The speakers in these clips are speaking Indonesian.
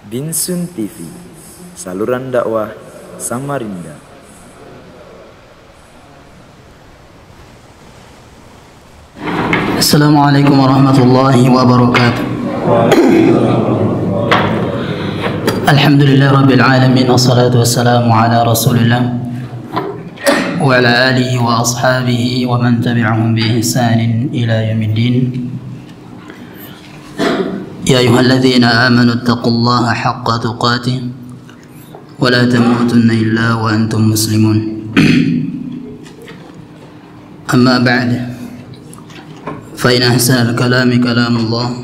Dinsun TV, saluran dakwah Samarinda. Assalamualaikum warahmatullahi wabarakatuh. Alhamdulillah rabbil alamin, wassalatu wassalamu ala rasulillah wa ala alihi wa ashabihi wa man tabi'ahum bi ihsanin ila yaumiddin. Ya ayyuhalladzina amanu taqullaha haqqa tuqatih wa la tamutunna illa wa antum muslimun. Amma ba'd, fa in ahsanal kalami kalamullah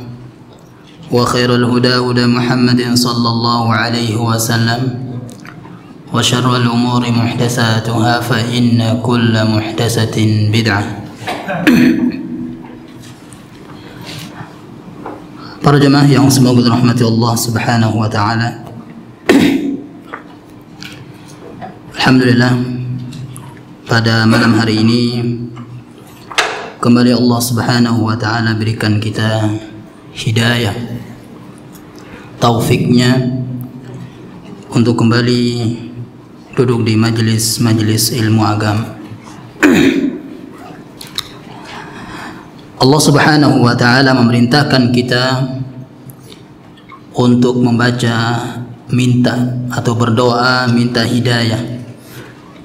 wa khairal huda huda Muhammadin sallallahu alaihi wasallam wa syarrul umuri muhdatsatuha fa inna kulla muhdatsatin bid'ah. Para jemaah yang semoga dirahmati Allah Subhanahu wa taala. Alhamdulillah, pada malam hari ini kembali Allah Subhanahu wa taala berikan kita hidayah, taufiknya untuk kembali duduk di majelis ilmu agama. Allah Subhanahu wa taala memerintahkan kita untuk membaca, minta atau berdoa minta hidayah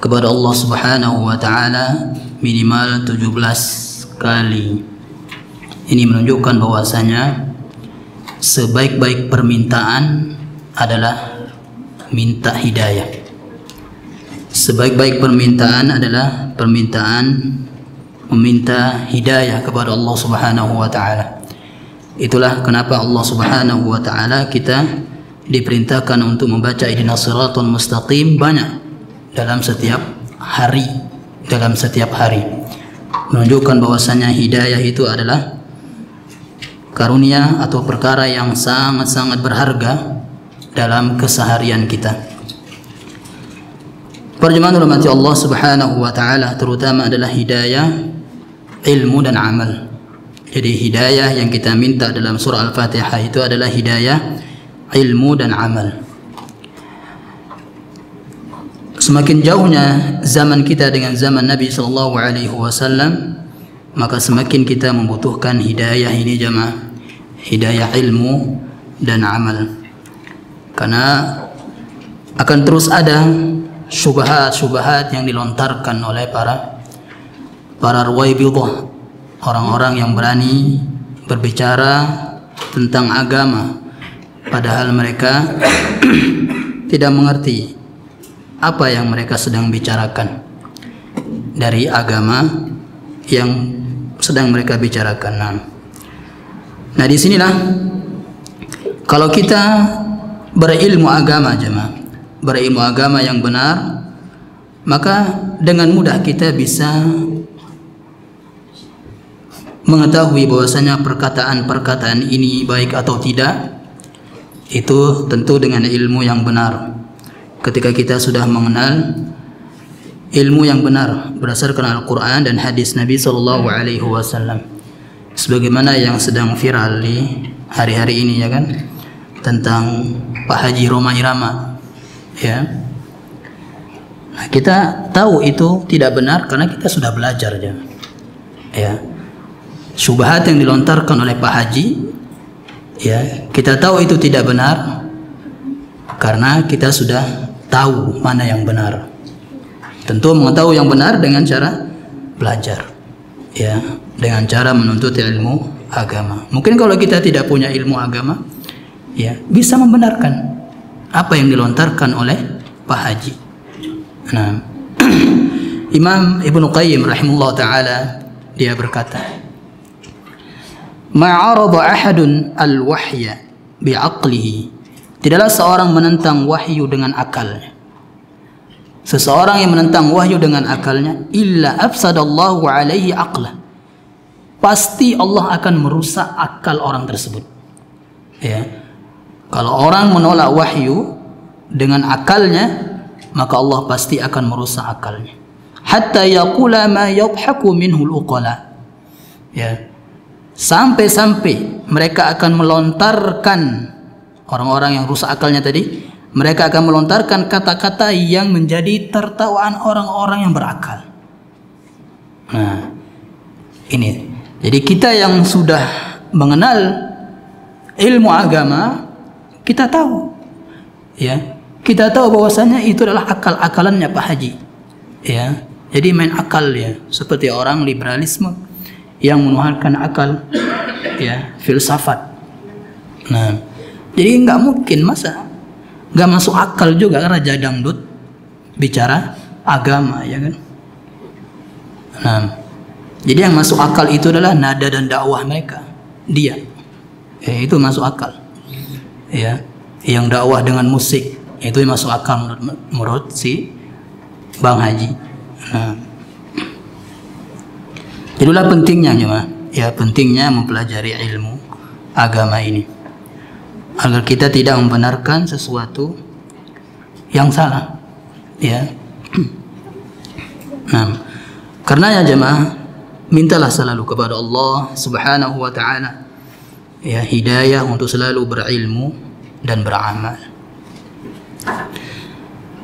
kepada Allah Subhanahu wa taala minimal 17 kali. Ini menunjukkan bahwasanya sebaik-baik permintaan adalah minta hidayah. Sebaik-baik permintaan adalah permintaan meminta hidayah kepada Allah Subhanahu wa taala. Itulah kenapa Allah Subhanahu wa taala kita diperintahkan untuk membaca ihdinas siratal mustaqim banyak dalam setiap hari, menunjukkan bahwasanya hidayah itu adalah karunia atau perkara yang sangat-sangat berharga dalam keseharian kita. Para jemaah rahmati Allah Subhanahu wa taala, terutama adalah hidayah ilmu dan amal. Jadi hidayah yang kita minta dalam surah Al-Fatihah itu adalah hidayah ilmu dan amal. Semakin jauhnya zaman kita dengan zaman Nabi sallallahu alaihi wasallam, maka semakin kita membutuhkan hidayah ini jemaah, hidayah ilmu dan amal. Karena akan terus ada syubhat-syubhat yang dilontarkan oleh para ruwaibidah, orang-orang yang berani berbicara tentang agama padahal mereka tidak mengerti apa yang mereka sedang bicarakan dari agama yang sedang mereka bicarakan. Nah, disinilah kalau kita berilmu agama jemaah, berilmu agama yang benar, maka dengan mudah kita bisa mengetahui bahwasanya perkataan-perkataan ini baik atau tidak, itu tentu dengan ilmu yang benar. Ketika kita sudah mengenal ilmu yang benar berdasarkan Al-Quran dan hadis Nabi sallallahu alaihi wasallam, sebagaimana yang sedang viral di hari-hari ini, ya kan, tentang Pak Haji Rhoma Irama, ya. Nah, kita tahu itu tidak benar karena kita sudah belajar, ya. Syubhat yang dilontarkan oleh Pak Haji, ya, kita tahu itu tidak benar karena kita sudah tahu mana yang benar. Tentu mengetahui yang benar dengan cara belajar, ya, dengan cara menuntut ilmu agama. Mungkin kalau kita tidak punya ilmu agama, ya, bisa membenarkan apa yang dilontarkan oleh Pak Haji. Nah, Imam Ibnu Qayyim rahimahullah taala dia berkata, ma'arada ahadun al-wahya bi'aqlihi, tidaklah seorang menentang wahyu dengan akalnya. Seseorang yang menentang wahyu dengan akalnya, illa afsadallahu alaihi aqlah, pasti Allah akan merusak akal orang tersebut, ya. Kalau orang menolak wahyu dengan akalnya, maka Allah pasti akan merusak akalnya. Hatta yaqula ma yadhaku minhu al-uqala, ya, sampai-sampai mereka akan melontarkan orang-orang yang rusak akalnya tadi, mereka akan melontarkan kata-kata yang menjadi tertawaan orang-orang yang berakal. Nah, ini. Jadi kita yang sudah mengenal ilmu agama, kita tahu, ya, kita tahu bahwasanya itu adalah akal-akalannya Pak Haji, ya. Jadi main akal ya, seperti orang liberalisme yang menuhankan akal, ya, filsafat. Nah, jadi nggak mungkin, masa nggak masuk akal juga Raja Dangdut bicara agama, ya kan? Nah, jadi yang masuk akal itu adalah nada dan dakwah mereka, dia, ya, itu masuk akal, ya. Yang dakwah dengan musik itu yang masuk akal menurut si Bang Haji. Nah, itulah pentingnya ya, pentingnya mempelajari ilmu agama ini agar kita tidak membenarkan sesuatu yang salah, ya. Nah, karena ya jemaah, mintalah selalu kepada Allah Subhanahu wa taala, ya, hidayah untuk selalu berilmu dan beramal.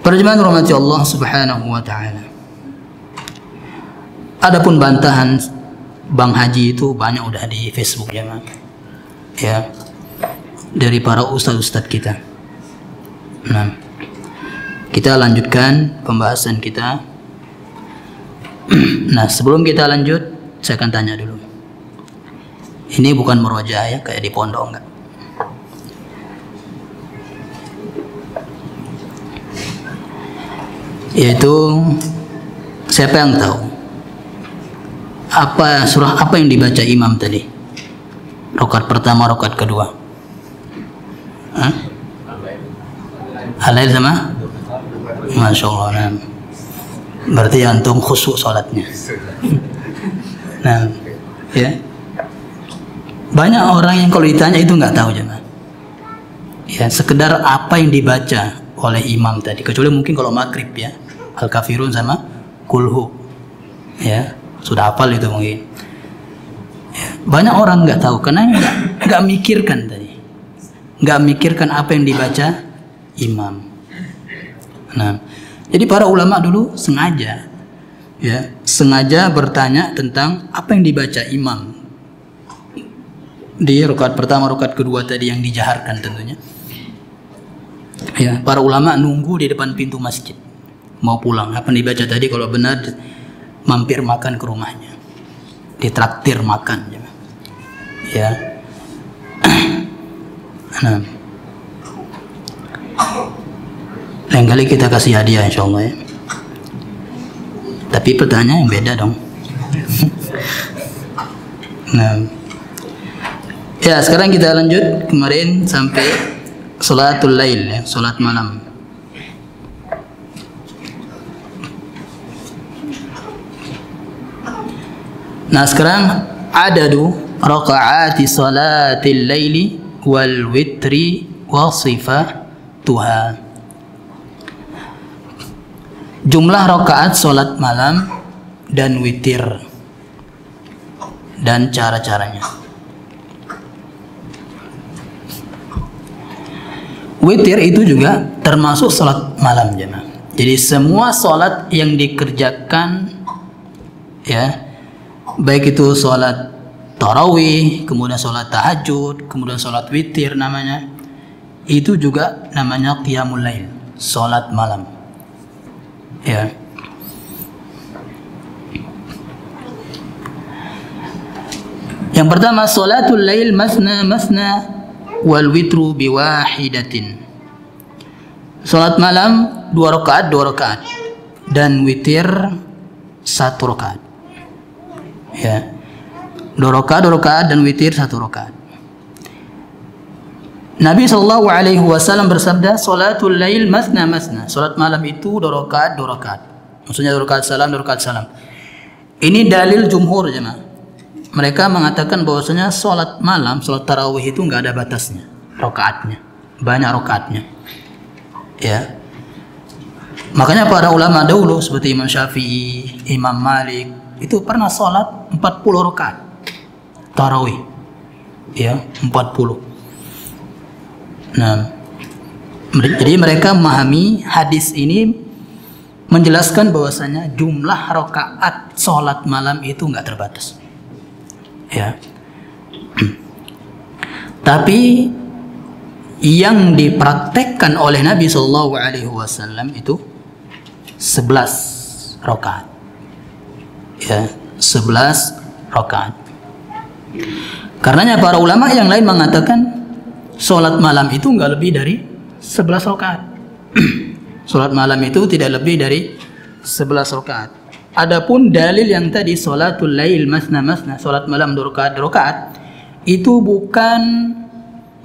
Para jemaah rahmati Allah Subhanahu wa taala. Adapun bantahan Bang Haji itu banyak udah di Facebook, jemaah, ya, dari para ustaz-ustaz kita. Nah, kita lanjutkan pembahasan kita. Nah, sebelum kita lanjut, saya akan tanya dulu. Ini bukan murojaah ya, kayak di pondok, enggak. Yaitu, siapa yang tahu surah apa yang dibaca imam tadi? Rakaat pertama, rakaat kedua. Al-Lail sama? Masya Allah. Nah, berarti antum khusyuk sholatnya. Nah, ya, banyak orang yang kalau ditanya itu nggak tahu, jemaah. Ya, sekedar apa yang dibaca oleh imam tadi, kecuali mungkin kalau maghrib, ya, Al-Kafirun sama Kulhu, ya, sudah hafal itu mungkin. Ya, banyak orang nggak tahu karena nggak mikirkan tadi, nggak mikirkan apa yang dibaca imam. Nah, jadi para ulama dulu sengaja, ya, sengaja bertanya tentang apa yang dibaca imam di rakaat pertama, rakaat kedua tadi yang dijaharkan tentunya. Ya, para ulama nunggu di depan pintu masjid mau pulang. Apa yang dibaca tadi kalau benar mampir makan ke rumahnya, ditraktir makan, ya. Nah, lain kali kita kasih hadiah insyaallah, ya. Tapi pertanyaan yang beda dong. Nah, ya, sekarang kita lanjut. Kemarin sampai salatul lail, ya, salat malam. Nah, sekarang adadu rakaati salatil laili wal witri wa sifatuha. Jumlah rakaat salat malam dan witir dan cara-caranya. Witir itu juga termasuk salat malam, jemaah. Jadi semua salat yang dikerjakan, ya, baik itu salat tarawih, kemudian salat tahajud, kemudian salat witir namanya, itu juga namanya qiyamul lail, salat malam. Ya. Yang pertama, salatul lail masna masna wal witru biwahidatin. Salat malam 2 rakaat dan witir 1 rakaat. Ya. 2 rakaat dan witir 1 rakaat. Nabi SAW bersabda, salatul lail masna masna. Salat malam itu 2 rakaat. Maksudnya 2 rakaat salam. Ini dalil jumhur, jemaah. Mereka mengatakan bahwasanya salat malam, salat tarawih itu nggak ada batasnya, rakaatnya, banyak rakaatnya. Ya. Makanya para ulama dahulu seperti Imam Syafi'i, Imam Malik itu pernah salat 40 rakaat tarawih. Ya, 40. Nah, jadi mereka memahami hadis ini menjelaskan bahwasanya jumlah rakaat sholat malam itu nggak terbatas. Ya. Tapi yang dipraktekkan oleh Nabi Shallallahu Alaihi Wasallam itu 11 rakaat. Ya, 11 rakaat. Karenanya para ulama yang lain mengatakan sholat malam itu nggak lebih dari 11 rakaat. Sholat malam itu tidak lebih dari 11 rakaat. Adapun dalil yang tadi sholatul lail masna masna, sholat malam 2 rakaat, itu bukan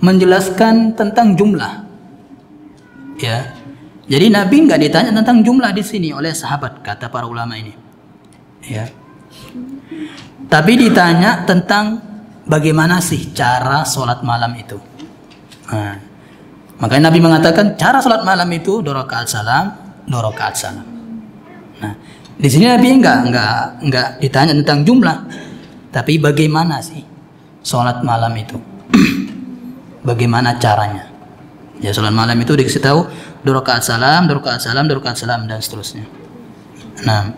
menjelaskan tentang jumlah. Ya. Jadi Nabi nggak ditanya tentang jumlah di sini oleh sahabat, kata para ulama ini. Ya. Tapi ditanya tentang bagaimana sih cara sholat malam itu. Nah, makanya Nabi mengatakan cara sholat malam itu 2 rakaat salam, 2 rakaat salam. Nah, di sini Nabi enggak ditanya tentang jumlah, tapi bagaimana sih sholat malam itu, bagaimana caranya. Ya, sholat malam itu dikasih tahu 2 rakaat salam, 2 rakaat salam, 2 rakaat salam dan seterusnya. Nah,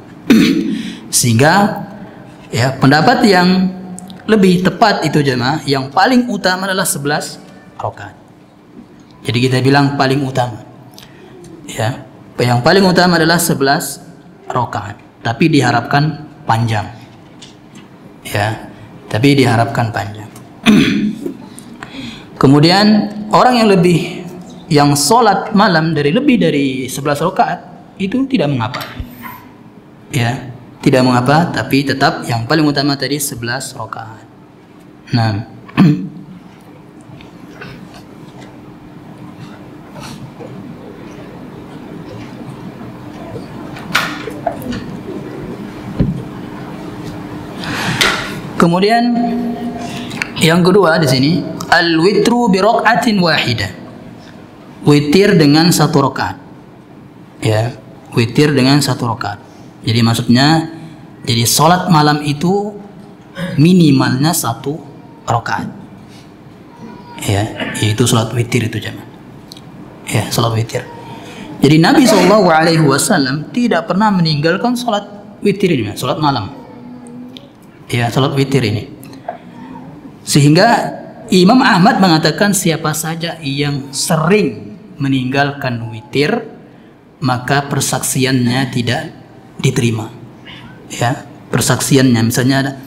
sehingga ya pendapat yang lebih tepat itu jemaah, yang paling utama adalah 11 rakaat. Jadi kita bilang paling utama. Ya, yang paling utama adalah 11 rakaat, tapi diharapkan panjang. Ya, tapi diharapkan panjang. Kemudian orang yang sholat malam lebih dari 11 rakaat itu tidak mengapa. Ya, tidak mengapa, tapi tetap yang paling utama tadi 11 rakaat. Nah, kemudian yang kedua di sini al-witru bi raq'atin wahidah. Witir dengan 1 rakaat. Ya, witir dengan 1 rakaat. Jadi maksudnya, jadi sholat malam itu minimalnya 1 rakaat. Ya, itu sholat witir itu jemaah. Ya, sholat witir. Jadi Nabi Shallallahu Alaihi Wasallam tidak pernah meninggalkan sholat witir ini, sholat malam. Ya, sholat witir ini. Sehingga Imam Ahmad mengatakan siapa saja yang sering meninggalkan witir, maka persaksiannya tidak diterima. Ya, persaksiannya misalnya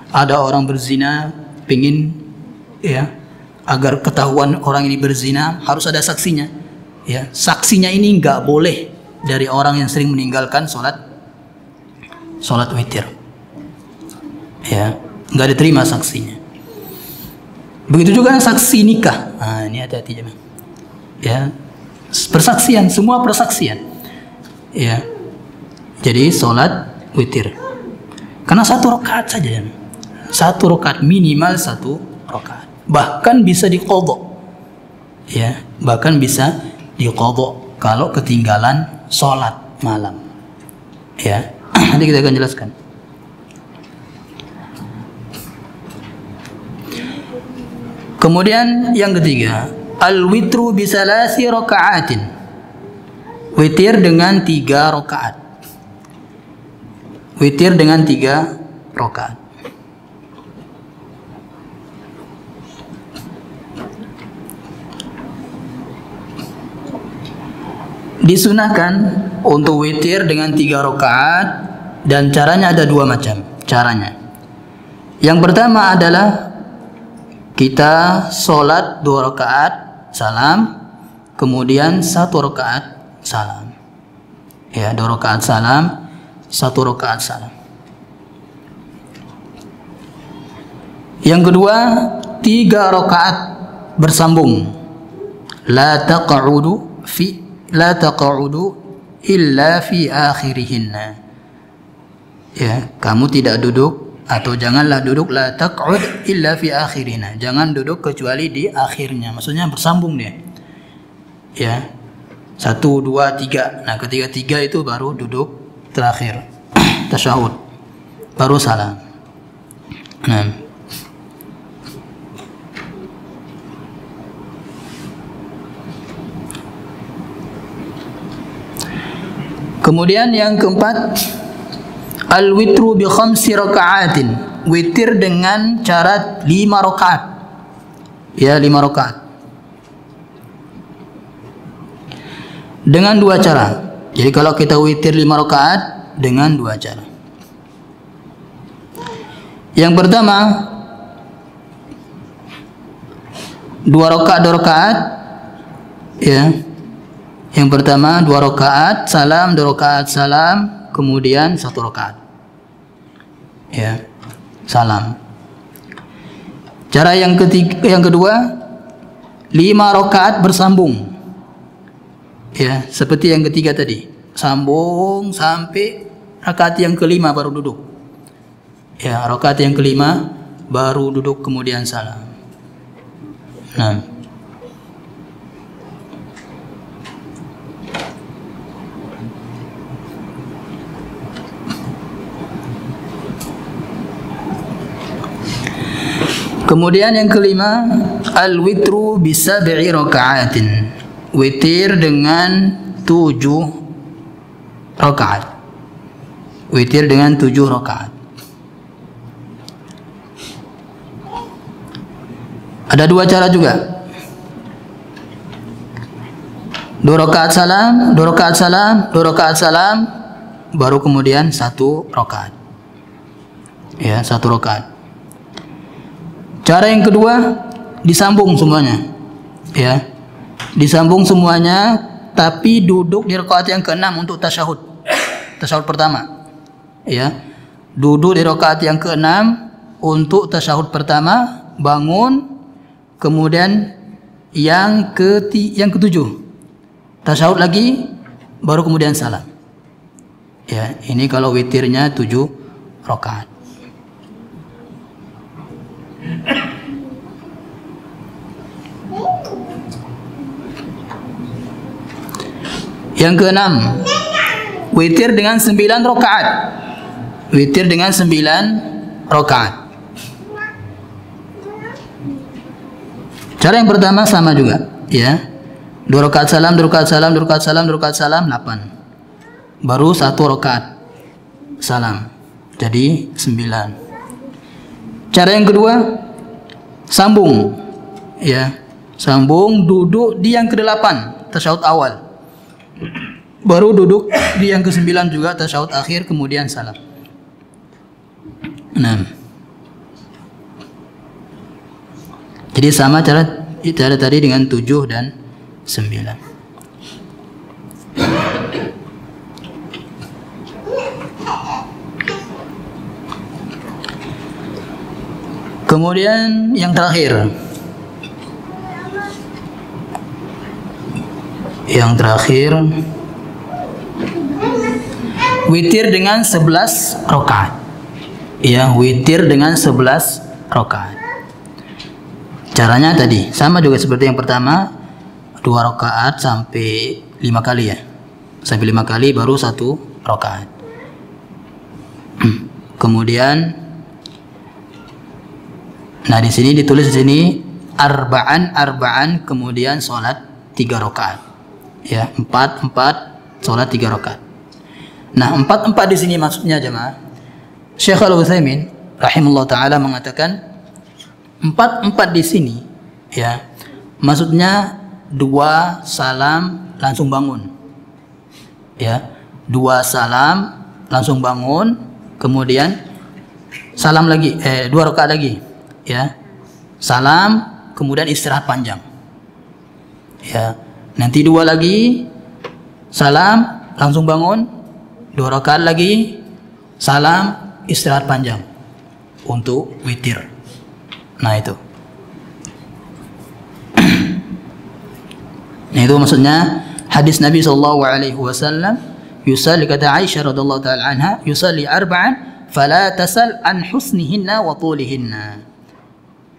ada orang berzina, pingin ya agar ketahuan orang ini berzina harus ada saksinya. Ya, saksinya ini nggak boleh dari orang yang sering meninggalkan sholat witir. Ya, nggak diterima saksinya. Begitu juga saksi nikah. Nah, ini hati-hati jemaah. Ya, persaksian, semua persaksian. Ya, jadi sholat witir. Karena 1 rakaat saja, 1 rakaat, minimal 1 rakaat. Bahkan bisa diqadha. Ya, bahkan bisa diqadha kalau ketinggalan sholat malam. Ya, nanti kita akan jelaskan. Kemudian yang ketiga, al-witru bi 3 raka'atin. Witir dengan 3 rakaat. Witir dengan 3 rakaat. Disunahkan untuk witir dengan 3 rakaat, dan caranya ada 2 macam caranya. Yang pertama adalah kita sholat 2 rakaat salam, kemudian 1 rakaat salam. Ya, 2 rakaat salam, 1 rakaat salam. Yang kedua, 3 rakaat bersambung. La taq'udu illa fi akhirihinna. Ya, kamu tidak duduk atau janganlah duduk, la taq'ud illa fi akhirina. Jangan duduk kecuali di akhirnya. Maksudnya bersambung dia. Ya. 1, 2, 3. Nah, ketika 3 itu baru duduk terakhir. Tasyahud. Baru salam. Nah. Kemudian yang keempat, al-witru bi khamsi raka'atin. Witir dengan cara 5 rakaat. Ya, 5 rakaat. Dengan 2 cara. Jadi kalau kita witir 5 rakaat dengan 2 cara. Yang pertama, 2 rakaat, ya. Yang pertama 2 rakaat, salam, 2 rakaat, salam, kemudian 1 rakaat. Ya, salam. Cara yang kedua, 5 rakaat bersambung. Ya, seperti yang ketiga tadi. Sambung sampai rakaat yang kelima baru duduk. Ya, rakaat yang kelima baru duduk kemudian salam. Nah, kemudian yang kelima, al-witru bi 7 raka'atin. Witir dengan 7 rakaat. Witir dengan 7 rakaat. Ada 2 cara juga. 2 rakaat salam, 2 rakaat salam, 2 rakaat salam, baru kemudian 1 rakaat. Ya, 1 rakaat. Cara yang kedua, disambung semuanya. Ya. Disambung semuanya, tapi duduk di rakaat yang ke-6 untuk tasyahud. Tasyahud pertama. Ya. Duduk di rakaat yang ke-6 untuk tasyahud pertama, bangun. Kemudian yang ketujuh, tasyahud lagi, baru kemudian salam. Ya, ini kalau witirnya 7 rakaat. Yang keenam, witir dengan 9 rakaat. Witir dengan 9 rakaat. Cara yang pertama sama juga, ya. 2 rakaat salam, 2 rakaat salam, 2 rakaat salam, 2 rakaat salam, 8. Baru 1 rakaat salam. Jadi 9. Cara yang kedua, sambung. Ya. Sambung duduk di yang ke-8, tasyahud awal. Baru duduk di yang ke-9 juga, tasyahud akhir, kemudian salam. 6. Jadi sama cara tadi dengan 7 dan 9. Kemudian yang terakhir. Yang terakhir, witir dengan 11 rakaat. Ya, witir dengan 11 rakaat. Caranya tadi sama juga seperti yang pertama, 2 rakaat sampai 5 kali ya. Sampai 5 kali baru 1 rakaat. Kemudian, nah di sini ditulis di sini arba'an, kemudian sholat 3 rakaat. Ya, 4 sholat 3 rakaat. Nah, 4 di sini maksudnya jemaah. Syekh Al-Utsaimin rahimahullah taala mengatakan 4 di sini, ya, maksudnya 2 salam langsung bangun, ya, 2 salam langsung bangun, kemudian salam lagi, 2 rakaat lagi, ya, salam, kemudian istirahat panjang, ya, nanti 2 lagi, salam langsung bangun, 2 rakaat lagi, salam, istirahat panjang untuk witir. Nah itu. Nah itu maksudnya hadis Nabi SAW, yusalli, kata Aisyah radhiallahu taala anha, yusalli 4 fala tasal an husnihinna wa tulihinna.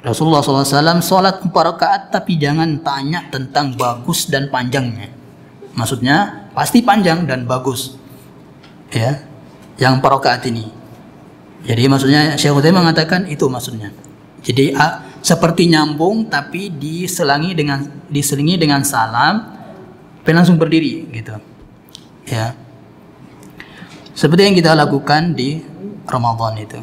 Rasulullah SAW salat 4 rakaat tapi jangan tanya tentang bagus dan panjangnya. Maksudnya pasti panjang dan bagus. Ya, yang 4 rakaat ini. Jadi maksudnya Syekh Utsaimin mengatakan itu maksudnya. Jadi seperti nyambung tapi diselingi dengan salam, langsung berdiri gitu. Ya. seperti yang kita lakukan di Ramadan itu.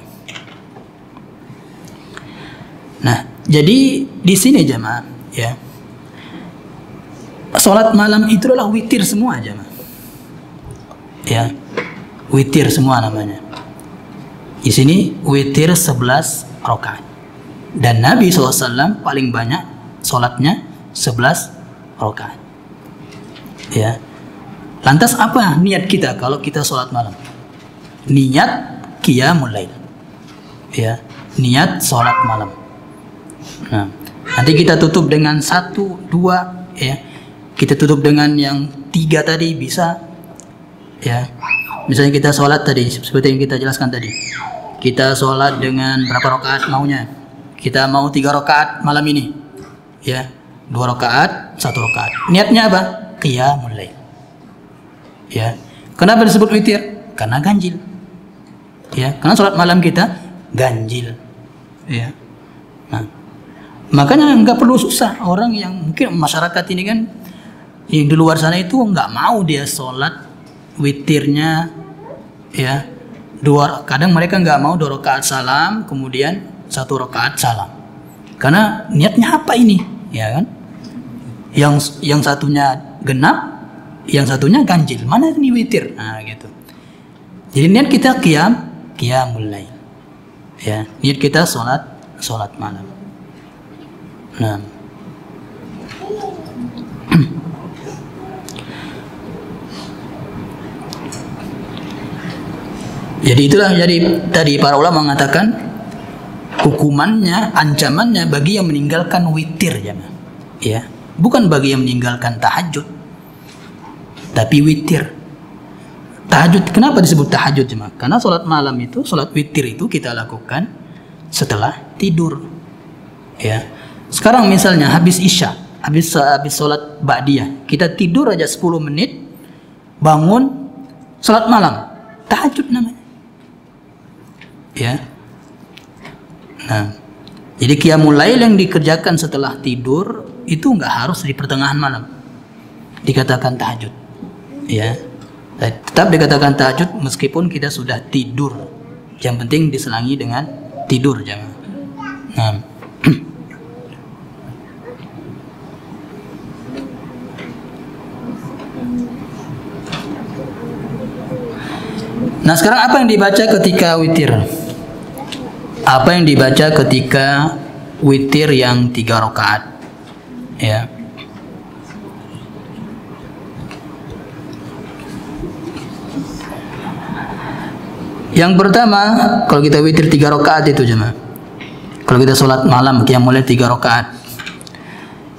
Nah, jadi di sini jemaah, ya, sholat malam itu adalah witir semua jemaah, ya, witir semua namanya. Di sini witir 11 rakaat, dan Nabi SAW paling banyak sholatnya 11 rakaat. Ya, lantas apa niat kita kalau kita sholat malam? Niat qiyamul lail, ya, niat sholat malam. Nah, nanti kita tutup dengan 1, 2, ya, kita tutup dengan yang 3 tadi bisa, ya. Misalnya kita sholat tadi seperti yang kita jelaskan tadi, kita sholat dengan berapa rakaat maunya? Kita mau 3 rakaat malam ini, ya, 2 rakaat, 1 rakaat. Niatnya apa? Qiyamul lail, ya. Kenapa disebut witir? Karena ganjil, ya, karena sholat malam kita ganjil, ya. Nah, makanya nggak perlu susah. Orang yang mungkin masyarakat ini kan yang di luar sana itu nggak mau dia sholat witirnya, ya, kadang mereka nggak mau 2 rakaat salam kemudian 1 rakaat salam, karena niatnya apa ini, ya kan? Yang satunya genap, yang satunya ganjil, mana ini witir? Nah, gitu. Jadi niat kita qiyamul lail, ya, niat kita sholat malam. Nah, jadi itulah, jadi tadi para ulama mengatakan hukumannya, ancamannya bagi yang meninggalkan witir, ya, bukan bagi yang meninggalkan tahajud, tapi witir. Tahajud, kenapa disebut tahajud jemaah? Karena sholat malam itu, sholat witir itu kita lakukan setelah tidur, ya. Sekarang misalnya habis isya, habis sholat ba'diyah, kita tidur aja 10 menit, bangun, sholat malam, tahajud namanya, ya. Nah, jadi qiyamul lail yang dikerjakan setelah tidur itu nggak harus di pertengahan malam dikatakan tahajud, ya. Tetap dikatakan tahajud meskipun kita sudah tidur. Yang penting diselangi dengan tidur, jangan. Nah, nah, sekarang apa yang dibaca ketika witir? Apa yang dibaca ketika witir yang 3 rakaat? Ya. Yang pertama, kalau kita witir 3 rakaat itu jemaah. Kalau kita sholat malam yang mulai 3 rakaat.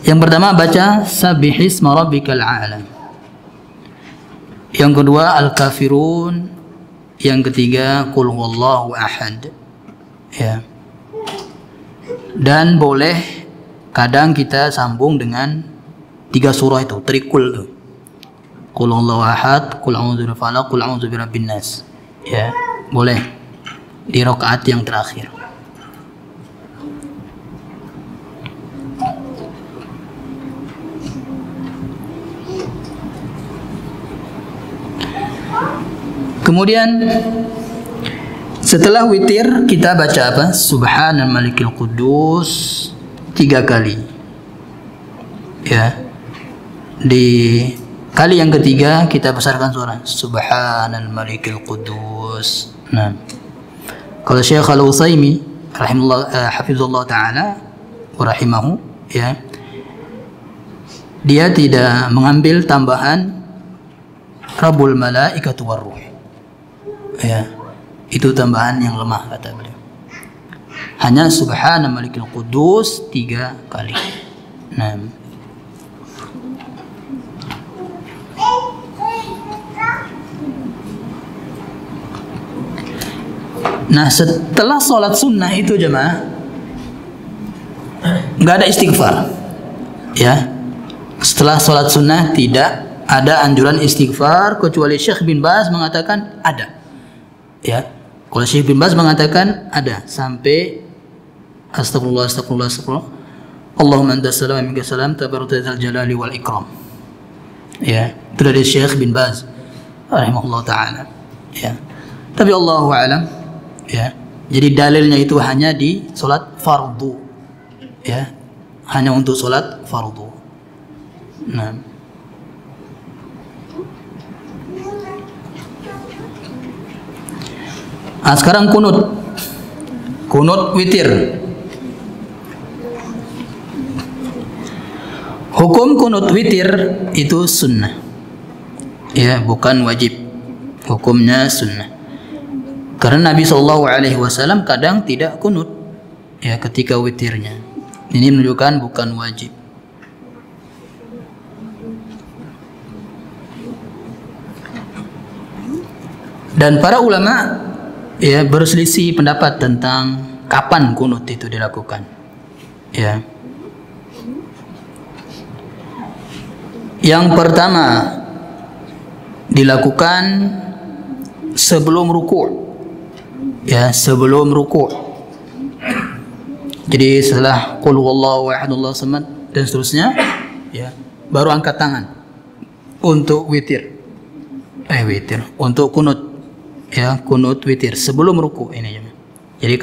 Yang pertama baca Sabbihisma rabbikal a'la. Yang kedua Al-Kafirun. Yang ketiga Qul huwallahu ahad, ya. Dan boleh kadang kita sambung dengan 3 surah itu, trikul itu. Qul huwallahu ahad, Qul a'udzu birabbil falaq, Qul a'udzu birabbin nas. Ya, boleh di rakaat yang terakhir. Kemudian setelah witir kita baca apa? Subhanal Malikil Quddus 3 kali. Ya. Di kali yang ketiga kita besarkan suara Subhanal Malikil Quddus. Nah. Kalau Syekh Al-Utsaimin rahimahullah hafizallahu taala wa rahimahu, ya. Dia tidak mengambil tambahan Rabbul Malaikatu Warruh. Ya, itu tambahan yang lemah kata beliau. Hanya Subhana Malikil Quddus 3 kali. Nah, setelah sholat sunnah itu jemaah nggak ada istighfar, ya. Setelah sholat sunnah tidak ada anjuran istighfar, kecuali Syekh bin Baz mengatakan ada. Ya, kalau Syekh bin Baz mengatakan ada sampai astagfirullah astagfirullah astagfirullah Allahumma antas salam wa minkas salam tabarakta dzal jalali wal ikram. Ya, itu dari Syekh bin Baz rahimahullah taala. Ya. Tapi Allahu a'lam, ya. Jadi dalilnya itu hanya di salat fardu. Ya. Hanya untuk salat fardu. Nah. Sekarang kunut. Kunut witir. Hukum kunut witir itu sunnah. Ya, bukan wajib. Hukumnya sunnah. Karena Nabi SAW kadang tidak kunut ya ketika witirnya. Ini menunjukkan bukan wajib. Dan para ulama ya berselisih pendapat tentang kapan kunut itu dilakukan. Ya. Yang pertama dilakukan sebelum ruku'. Ya, sebelum ruku'. Jadi setelah qul huwallahu ahad Allahu samad dan seterusnya, ya, baru angkat tangan untuk witir. Witir, untuk kunut. Ya, kunut witir sebelum ruku' ini. Jadi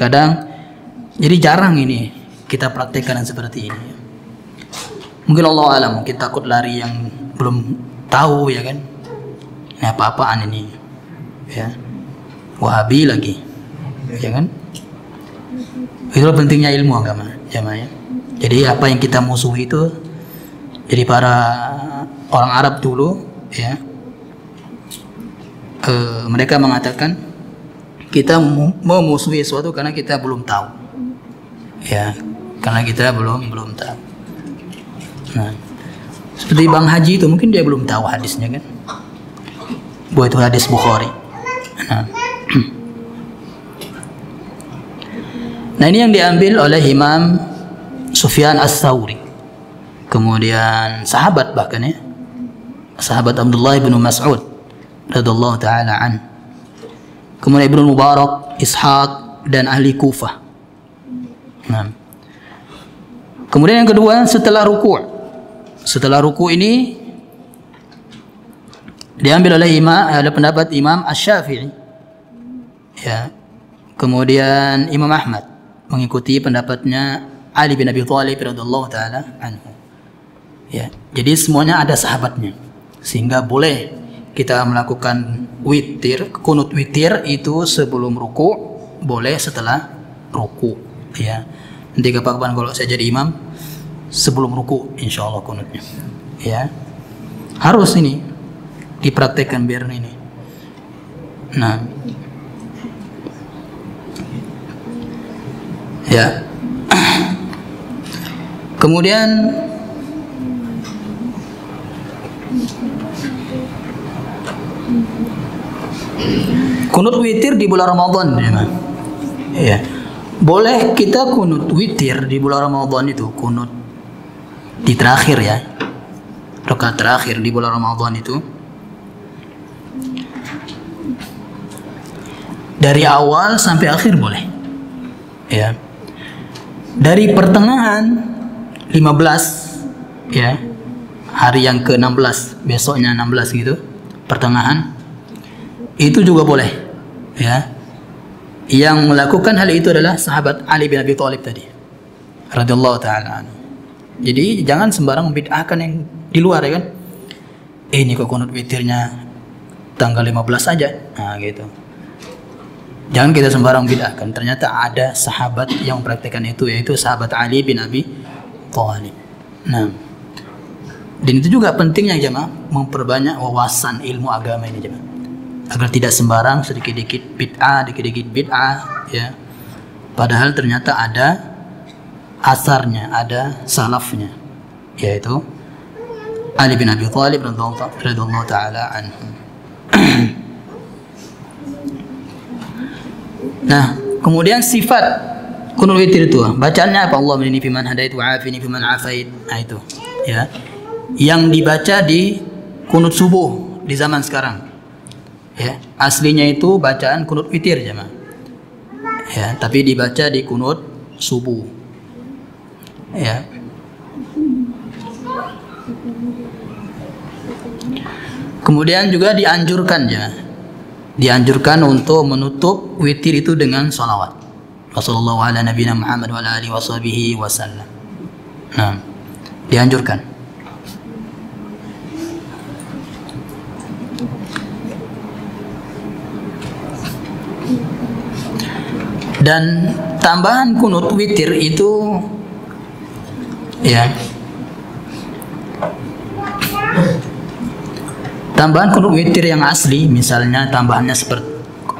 jadi jarang ini kita praktekkan yang seperti ini. Mungkin Allah alam, mungkin takut lari yang belum tahu ya kan. Ini apa-apaan ini. Ya. Wahabi lagi. Ya kan? Itulah pentingnya ilmu agama, jamaah. Jadi apa yang kita musuhi itu, jadi para orang Arab dulu, ya, mereka mengatakan kita memusuhi sesuatu karena kita belum tahu, ya, karena kita belum tahu. Nah, seperti Bang Haji itu mungkin dia belum tahu hadisnya kan, bahwa itu hadis Bukhari. Nah ini yang diambil oleh Imam Sufyan Ats-Tsauri, kemudian sahabat bahkan ya, sahabat Abdullah bin Mas'ud radhiyallahu taala an, kemudian Ibnu Mubarak, Ishaq dan ahli Kufah. Nah, kemudian yang kedua setelah ruku' ini diambil oleh ada pendapat Imam Asy-Syafi'i, ya, kemudian Imam Ahmad mengikuti pendapatnya Ali bin Abi Thalib radhiyallahu taala anhu. Ya, jadi semuanya ada sahabatnya, sehingga boleh kita melakukan witir, kunut witir itu sebelum ruku', boleh setelah ruku', ya. Nanti kapan kalau saya jadi imam sebelum ruku', insyaallah kunutnya, ya. Harus ini dipraktekkan biar ini. Nah, ya. Kemudian kunut witir di bulan Ramadan, ya. Boleh kita kunut witir di bulan Ramadan itu, kunut di terakhir ya, rakaat terakhir di bulan Ramadan itu. Dari awal sampai akhir boleh, ya. Dari pertengahan 15, ya, hari yang ke-16, besoknya 16 gitu, pertengahan itu juga boleh, ya. Yang melakukan hal itu adalah sahabat Ali bin Abi Thalib tadi radhiyallahu taala anhu. Jadi jangan sembarang bid'ahkan yang di luar ya kan. Ini kok kunut witirnya tanggal 15 saja. Nah, gitu. Jangan kita sembarang bid'ahkan. Ternyata ada sahabat yang mempraktikkan itu, yaitu sahabat Ali bin Abi Thalib. Nah, dan itu juga pentingnya jemaah, memperbanyak wawasan ilmu agama ini jemaah, agar tidak sembarang sedikit-dikit bid'ah, ya. Padahal ternyata ada asarnya, ada salafnya, yaitu Ali bin Abi Thalib radhiyallahu taala anhu. Nah, kemudian sifat kunut witir itu, bacaannya apa? Allah menini fiman hadait wa afini fiman afait. Nah itu, ya. Yang dibaca di kunut subuh di zaman sekarang. Ya, aslinya itu bacaan kunut witir jemaah. Ya, tapi dibaca di kunut subuh. Ya. Kemudian juga dianjurkan ya, dianjurkan untuk menutup witir itu dengan salawat. Wassallallahu ala nabiyina Muhammad wa ala alihi washabihi wasallam. Nah, dianjurkan. Dan tambahan kunut witir itu ya, tambahan kunut witir yang asli, misalnya tambahannya seperti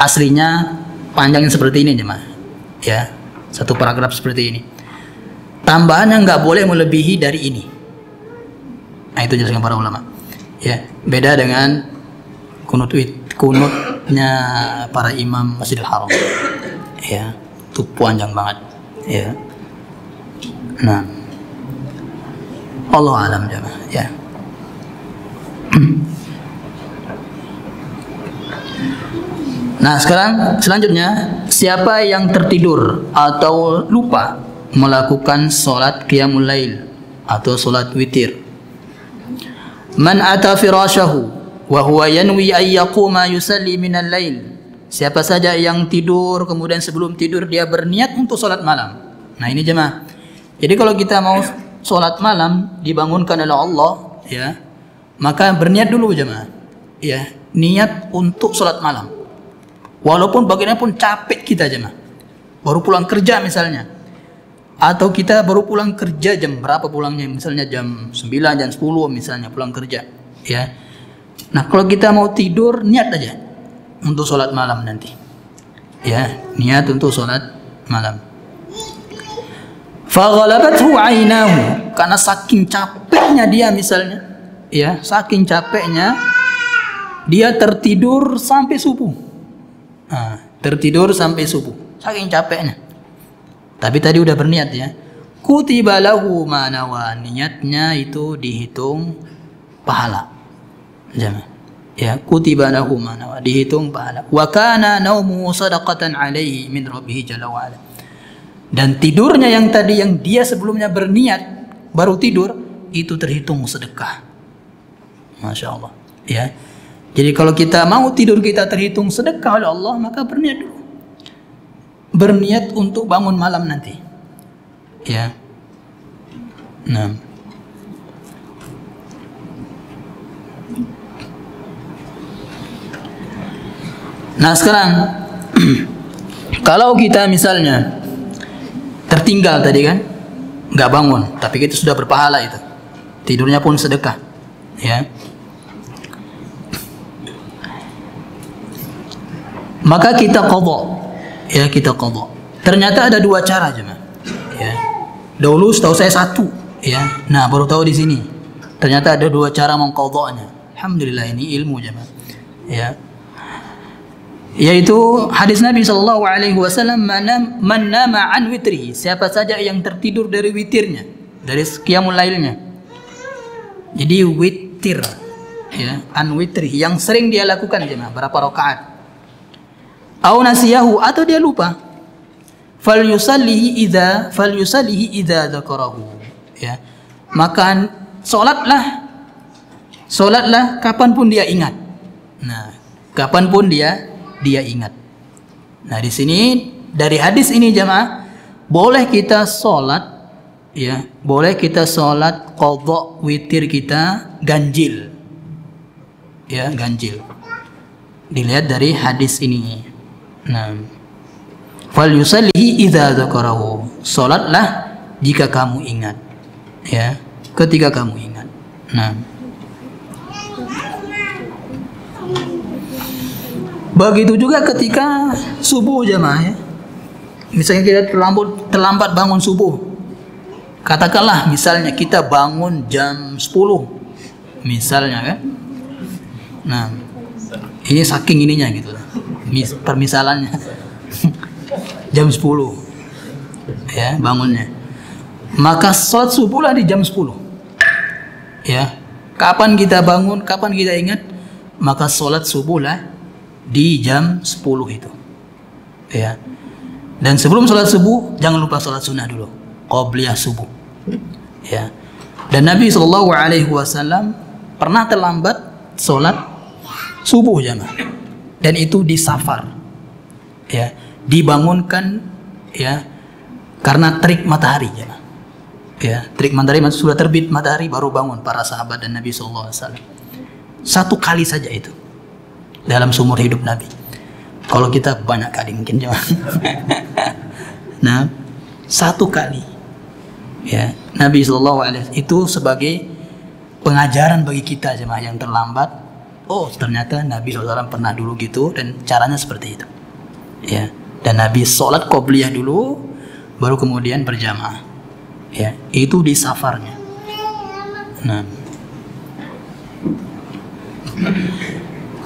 aslinya panjangnya seperti ini jemaah, ya, satu paragraf seperti ini. Tambahannya nggak boleh melebihi dari ini. Nah, itu jelaskan para ulama. Ya, beda dengan kunutnya para imam Masjidil Haram. Ya, itu panjang banget. Ya. Nah, Allah alam jemaah. Ya. Nah, selanjutnya, siapa yang tertidur atau lupa melakukan sholat qiyamul lail atau sholat witir, man ata firasyahu wa huwa yanwi ay yaquma yusalli minal lail, siapa saja yang tidur kemudian sebelum tidur dia berniat untuk sholat malam. Nah, ini jemaah, jadi kalau kita mau sholat malam dibangunkan oleh Allah, ya, maka berniat dulu jemaah, ya, niat untuk sholat malam. Walaupun bagaimanapun capek kita jemaah, baru pulang kerja misalnya, atau kita baru pulang kerja jam berapa pulangnya, misalnya jam 9, jam 10 misalnya pulang kerja, ya. Nah, kalau kita mau tidur, niat aja untuk sholat malam nanti, ya, niat untuk sholat malam. Faghalabathu ainahu, karena saking capeknya dia misalnya, ya, saking capeknya dia tertidur sampai subuh. Nah, tertidur sampai subuh, saking capeknya. Tapi tadi udah berniat, ya. Kutiba lahu ma nawa, niatnya itu dihitung pahala. Jangan. Ya, kutiba lahu ma nawa, dihitung pahala. Wa kana naumu sadaqatan alaihi min rabbih jalla wa ala. Dan tidurnya yang tadi yang dia sebelumnya berniat baru tidur itu terhitung sedekah. Masya Allah, ya. Jadi kalau kita mau tidur kita terhitung sedekah oleh Allah, maka berniat dulu. Berniat untuk bangun malam nanti. Ya. Nah. Nah, sekarang kalau kita misalnya tertinggal tadi kan, nggak bangun, tapi kita sudah berpahala itu. Tidurnya pun sedekah. Ya. Maka kita qadha, ya, kita qadha. Ternyata ada dua cara jemaah, ya. Dahulu setahu saya satu, ya. Nah, baru tahu di sini ternyata ada dua cara mengqadhanya. Alhamdulillah, ini ilmu jemaah, ya. Yaitu hadis Nabi SAW, man nama an witrihi, siapa saja yang tertidur dari witirnya, dari qiyamul lailnya. Jadi witir, ya, an witrihi, yang sering dia lakukan jemaah, berapa rakaat. Au nasiyahu, atau dia lupa, falyusallihi idza dzakarahu, ya, maka sholatlah kapanpun dia ingat. Nah, kapanpun dia ingat. Nah, di sini dari hadis ini jemaah, boleh kita sholat, ya, boleh kita sholat qadha witir kita ganjil, ya, ganjil. Dilihat dari hadis ini. Nah, fal yusallihi idza dzakarahu, salatlah jika kamu ingat, ya, ketika kamu ingat. Nah, begitu juga ketika subuh jemaah, ya. Misalnya kita terlambat bangun subuh, katakanlah misalnya kita bangun jam 10 misalnya, kan. Nah, ini saking ininya gitu, permisalannya jam 10, ya, bangunnya, maka sholat subuhlah di jam 10, ya. Kapan kita bangun, kapan kita ingat, maka sholat subuhlah di jam 10 itu, ya. Dan sebelum sholat subuh jangan lupa sholat sunnah dulu, qobliyah subuh, ya. Dan Nabi SAW pernah terlambat sholat subuh jamaah. dan itu di safar, ya, dibangunkan, ya, karena terik matahari, ya, terik matahari, sudah terbit matahari baru bangun para sahabat dan Nabi SAW. Satu kali saja itu dalam seumur hidup Nabi. Kalau kita banyak kali mungkin, nah, satu kali, ya, Nabi SAW itu sebagai pengajaran bagi kita jemaah yang terlambat. Oh, ternyata Nabi SAW pernah dulu gitu dan caranya seperti itu, ya. Dan Nabi sholat qobliyah dulu, baru kemudian berjamaah, ya. Itu di safarnya. Nah,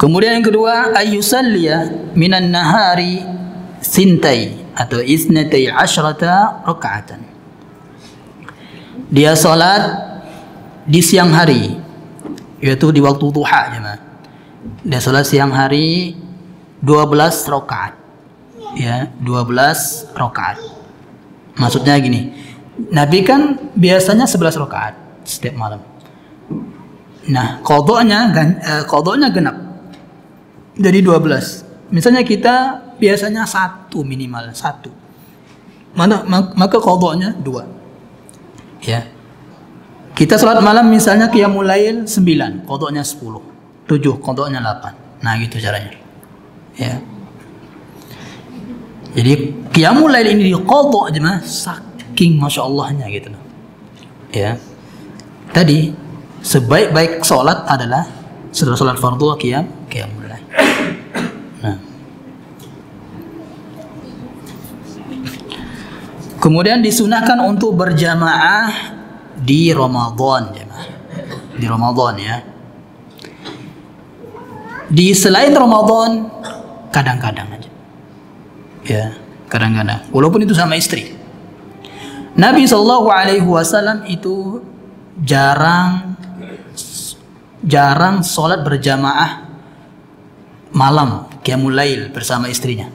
kemudian yang kedua, ayyusalliya minan nahari sintai atau isnatai asyrata raka'atan. Dia salat di siang hari, yaitu di waktu duha, jemaah. Dia salat siang hari 12 rakaat. Ya, 12 rakaat. Maksudnya gini, Nabi kan biasanya 11 rakaat setiap malam. Nah, qadanya genap. Jadi 12. Misalnya kita biasanya 1 minimal, 1. Maka qadanya 2. Ya. Kita salat malam misalnya qiyamul lail 9, qadanya 10. 7, qadanya 8. Nah, gitu caranya. Ya. Jadi qiyamul lail ini diqadha jemaah saking masyaallah-nya gitu loh. Ya. Tadi sebaik-baik salat adalah setelah salat fardu qiyamul lail. Nah. Kemudian disunahkan untuk berjamaah di Ramadan, jemaah. Di Ramadan, ya. Di selain Ramadan kadang-kadang aja. Ya, kadang-kadang. Walaupun itu sama istri. Nabi SAW itu jarang sholat berjamaah malam qiyamul lail bersama istrinya.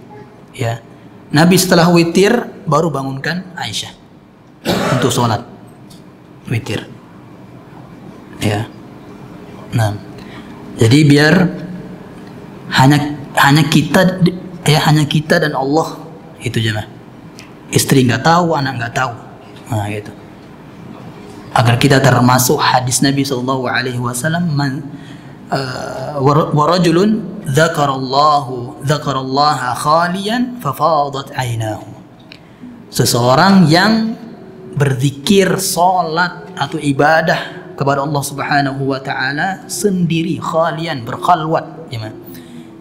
Ya. Nabi setelah witir baru bangunkan Aisyah untuk sholat witir. Ya. Nah, jadi biar hanya kita, ya, hanya kita dan Allah itu jemaah. Istri nggak tahu, anak nggak tahu. Nah, gitu. Agar kita termasuk hadis Nabi SAW, wa rajulun dzakarallaha khaliyan fafadat ainahu. Seseorang yang berzikir, salat atau ibadah kepada Allah Subhanahu wa taala sendiri, khalian, berkhalwat,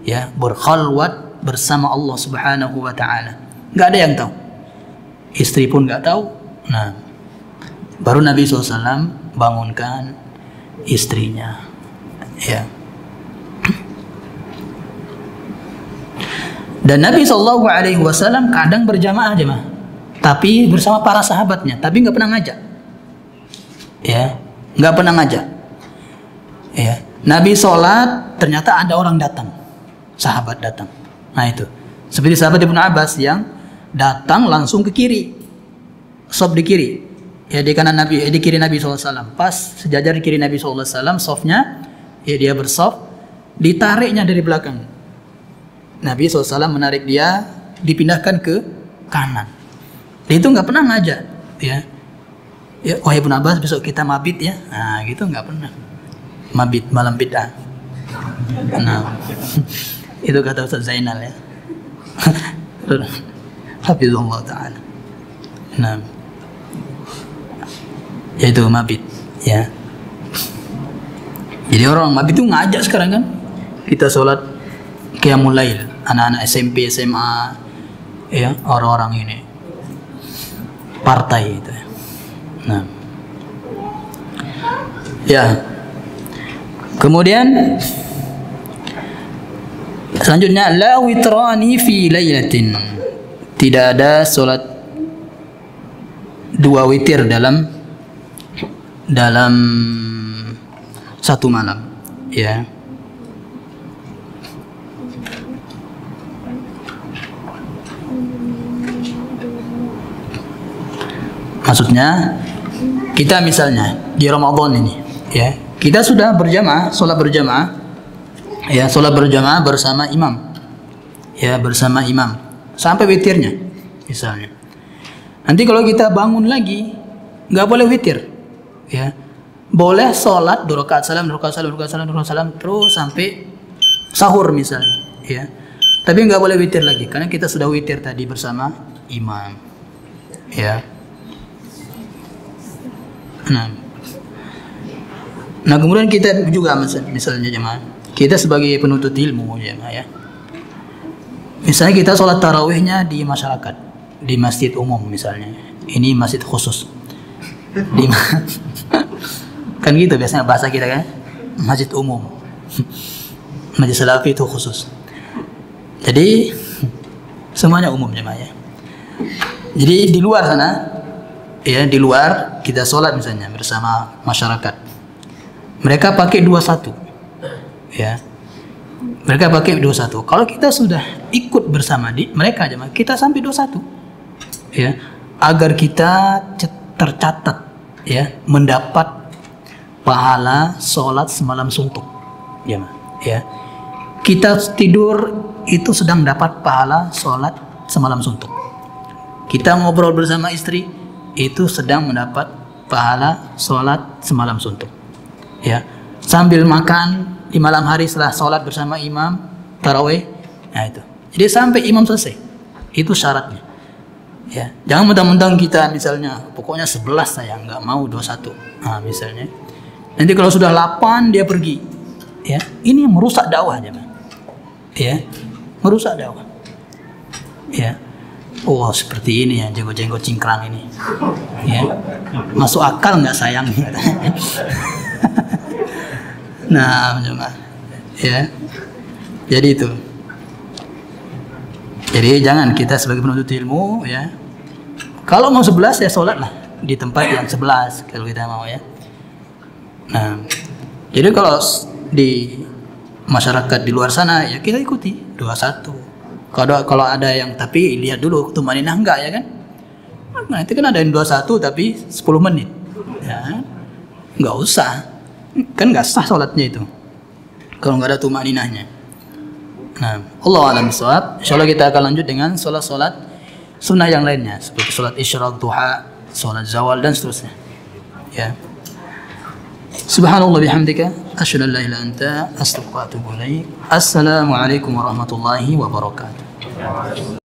ya, berkhalwat bersama Allah Subhanahu wa taala. Enggak ada yang tahu. Istri pun enggak tahu. Nah, baru Nabi SAW bangunkan istrinya. Ya. Dan Nabi SAW kadang berjamaah jemaah, tapi bersama para sahabatnya, tapi nggak pernah ngajak. Ya, nggak pernah ngajak. Ya, Nabi sholat, ternyata ada orang datang, sahabat datang. Nah itu, seperti sahabat Ibnu Abbas yang datang langsung ke kiri, saf di kiri, ya, di kanan Nabi, di kiri Nabi SAW. Pas sejajar di kiri Nabi SAW, safnya, ya, dia bersaf, ditariknya dari belakang. Nabi SAW menarik dia, dipindahkan ke kanan. Dia itu nggak pernah ngajak, ya. Ya, wahai Ibnu Abbas, besok kita mabit ya. Nah, gitu nggak pernah. Mabit malam bid'ah. Nah, itu kata Ustaz Zainal, ya. Hafizullah ta'ala. Nah, yaitu mabit, ya. Jadi orang mabit itu ngajak sekarang kan. Kita sholat qiyamul lail, anak-anak SMP, SMA, ya, orang-orang ini partai itu. Nah, ya. Kemudian selanjutnya, la witrani fi lailatin. Tidak ada salat 2 witir dalam satu malam, ya. Maksudnya kita misalnya di Ramadan ini, ya, kita sudah berjamaah, sholat berjamaah, ya, sholat berjamaah bersama imam, ya bersama imam sampai witirnya misalnya. Nanti kalau kita bangun lagi nggak boleh witir, ya. Boleh sholat 2 rakaat salam, 2 rakaat salam, 2 rakaat salam, 2 rakaat salam terus sampai sahur misalnya, ya. Tapi nggak boleh witir lagi karena kita sudah witir tadi bersama imam, ya. Nah kemudian kita juga misalnya jemaah, kita sebagai penuntut ilmu jemaah, ya. Misalnya kita sholat tarawihnya di masyarakat, di masjid umum misalnya, ini masjid khusus, kan gitu biasanya bahasa kita kan, masjid umum, masjid salafi itu khusus. Jadi semuanya umum jemaah, ya. Jadi di luar sana, ya di luar kita sholat misalnya bersama masyarakat, mereka pakai 21, ya. Mereka pakai 21. Kalau kita sudah ikut bersama mereka jemaah, kita sampai 21, ya, agar kita tercatat, ya, mendapat pahala sholat semalam suntuk, jemaah, ya. Kita tidur itu sedang dapat pahala sholat semalam suntuk. Kita ngobrol bersama istri itu sedang mendapat pahala sholat semalam suntuk, ya. Sambil makan di malam hari setelah sholat bersama imam tarawih, nah itu. Jadi sampai imam selesai, itu syaratnya, ya. Jangan mentang-mentang kita misalnya pokoknya 11 saya nggak mau 21, nah misalnya. Nanti kalau sudah 8 dia pergi, ya. Ini yang merusak dakwah jemaah, ya, merusak dakwah, ya. Oh seperti ini ya jenggot-jenggot cingkrang ini, ya. Masuk akal nggak sayang? Nah, ya. Jadi itu. Jadi jangan kita sebagai penuntut ilmu, ya. Kalau mau 11 ya sholatlah di tempat yang 11 kalau kita mau, ya. Nah, jadi kalau di masyarakat di luar sana ya kita ikuti 21. Kalau ada yang tapi lihat dulu tumaninah enggak, ya kan? Nah, itu kan ada yang 21 tapi 10 menit. Ya. Enggak usah. Kan nggak sah sholatnya itu kalau nggak ada tumaninahnya. Nah, Allah a'lam bishawab. Insyaallah kita akan lanjut dengan sholat sunnah yang lainnya seperti sholat isyraq, duha, sholat zawal dan seterusnya, ya. Subhanallah bihamdika asyhadu an la ilaha illa anta astaghfiruka wa atubu ilaik. Assalamualaikum warahmatullahi wabarakatuh.